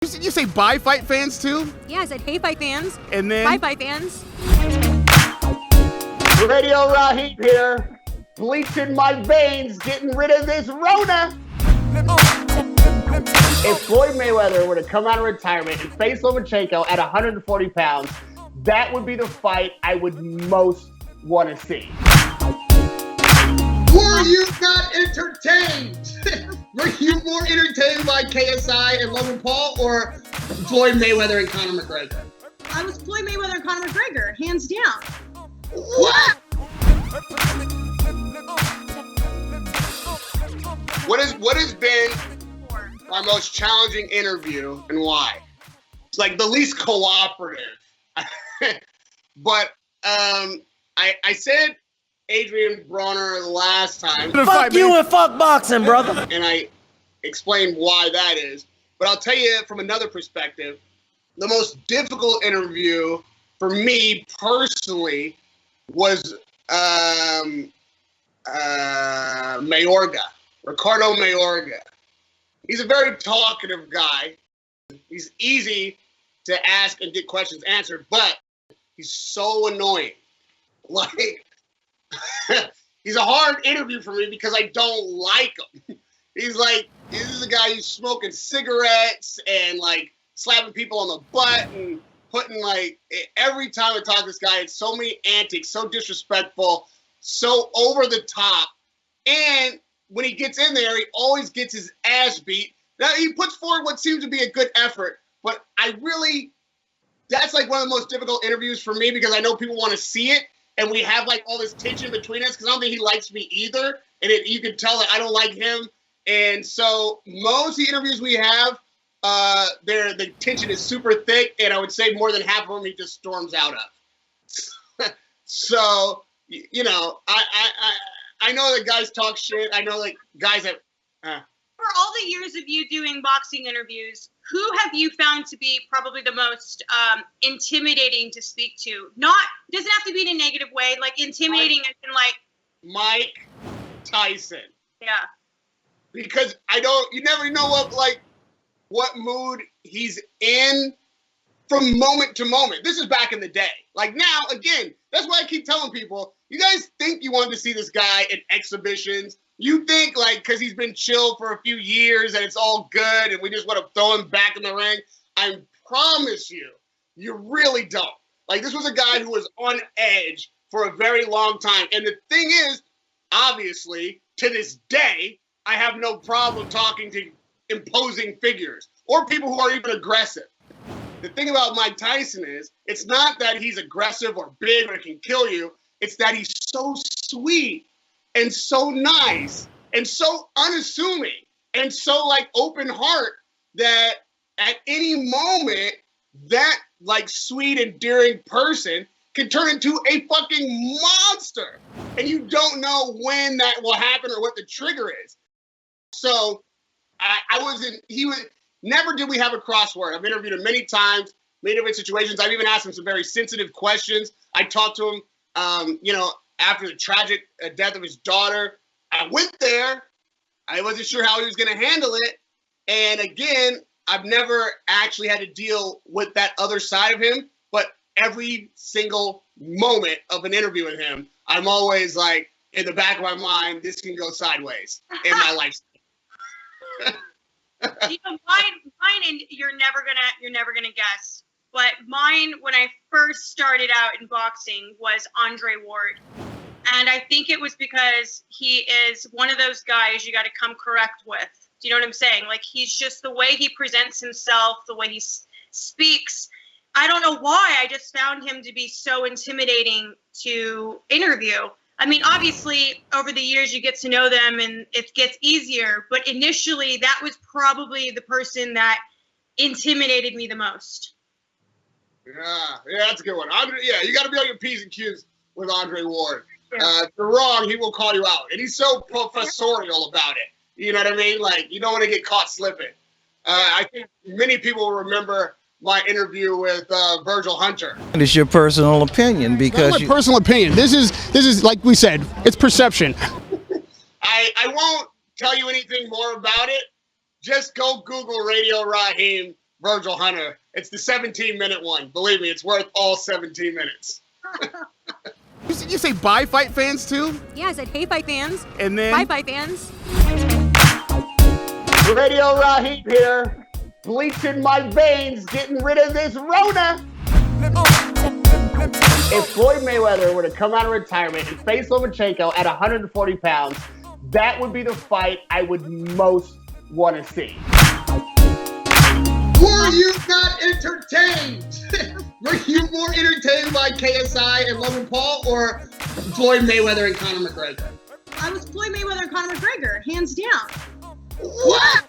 You say bye fight fans too? Yeah, I said hey fight fans. And then bye fight fans. Radio Rahim here, bleaching my veins, getting rid of this Rona. If Floyd Mayweather were to come out of retirement and face Lomachenko at 140 pounds, that would be the fight I would most want to see. Were you not entertained? Were you more entertained by KSI and Logan Paul or Floyd Mayweather and Conor McGregor? I was Floyd Mayweather and Conor McGregor, hands down. What? What has been my most challenging interview and why? It's like the least cooperative. But I said Adrian Bronner last time. Fuck you and fuck boxing, brother. And I explained why that is. But I'll tell you from another perspective, the most difficult interview for me personally was Mayorga, Ricardo Mayorga. He's a very talkative guy. He's easy to ask and get questions answered, but he's so annoying. Like, he's a hard interview for me because I don't like him. He's like, this is a guy who's smoking cigarettes and like slapping people on the butt and putting like, every time I talk to this guy, it's so many antics, so disrespectful, so over the top. And when he gets in there, he always gets his ass beat. Now he puts forward what seems to be a good effort, but that's like one of the most difficult interviews for me because I know people want to see it. And we have like all this tension between us because I don't think he likes me either. And you can tell that I don't like him. And so most of the interviews we have, the tension is super thick. And I would say more than half of them he just storms out of. So, you know, I know that guys talk shit. I know like guys that... For all the years of you doing boxing interviews, who have you found to be probably the most intimidating to speak to? Doesn't have to be in a negative way, like intimidating as in like... Mike Tyson. Yeah. Because you never know what mood he's in from moment to moment. This is back in the day. Like now, again, that's why I keep telling people, you guys think you want to see this guy in exhibitions. You think, like, because he's been chill for a few years and it's all good and we just want to throw him back in the ring. I promise you, you really don't. Like, this was a guy who was on edge for a very long time. And the thing is, obviously, to this day, I have no problem talking to imposing figures or people who are even aggressive. The thing about Mike Tyson is, it's not that he's aggressive or big or can kill you. It's that he's so sweet and so nice and so unassuming and so like open heart that at any moment that like sweet endearing person can turn into a fucking monster and you don't know when that will happen or what the trigger is. So never did we have a crossword. I've interviewed him many times, many different situations. I've even asked him some very sensitive questions. I talked to him, after the tragic death of his daughter. I went there. I wasn't sure how he was going to handle it. And again, I've never actually had to deal with that other side of him. But every single moment of an interview with him, I'm always like, in the back of my mind, this can go sideways in my life. Mine, and you're never gonna guess. But mine, when I first started out in boxing, was Andre Ward. And I think it was because he is one of those guys you got to come correct with. Do you know what I'm saying? Like, he's just the way he presents himself, the way he speaks. I don't know why. I just found him to be so intimidating to interview. I mean, obviously, over the years, you get to know them and it gets easier. But initially, that was probably the person that intimidated me the most. Yeah, that's a good one. You got to be on your P's and Q's with Andre Ward. Yeah. If you're wrong, he will call you out. And he's so professorial about it. You know what I mean? Like, you don't want to get caught slipping. I think many people will remember my interview with Virgil Hunter. And it's your personal opinion because my personal opinion. This is like we said, it's perception. I won't tell you anything more about it. Just go Google Radio Rahim Virgil Hunter. It's the 17-minute one. Believe me, it's worth all 17 minutes. You say bye fight fans too? Yeah, I said hey fight fans. And then Bye fight fans. Radio Rahim here, bleaching my veins, getting rid of this Rona. If Floyd Mayweather were to come out of retirement and face Lomachenko at 140 pounds, that would be the fight I would most want to see. Were you not entertained? Were you more entertained by KSI and Logan Paul or Floyd Mayweather and Conor McGregor? I was Floyd Mayweather and Conor McGregor, hands down. What?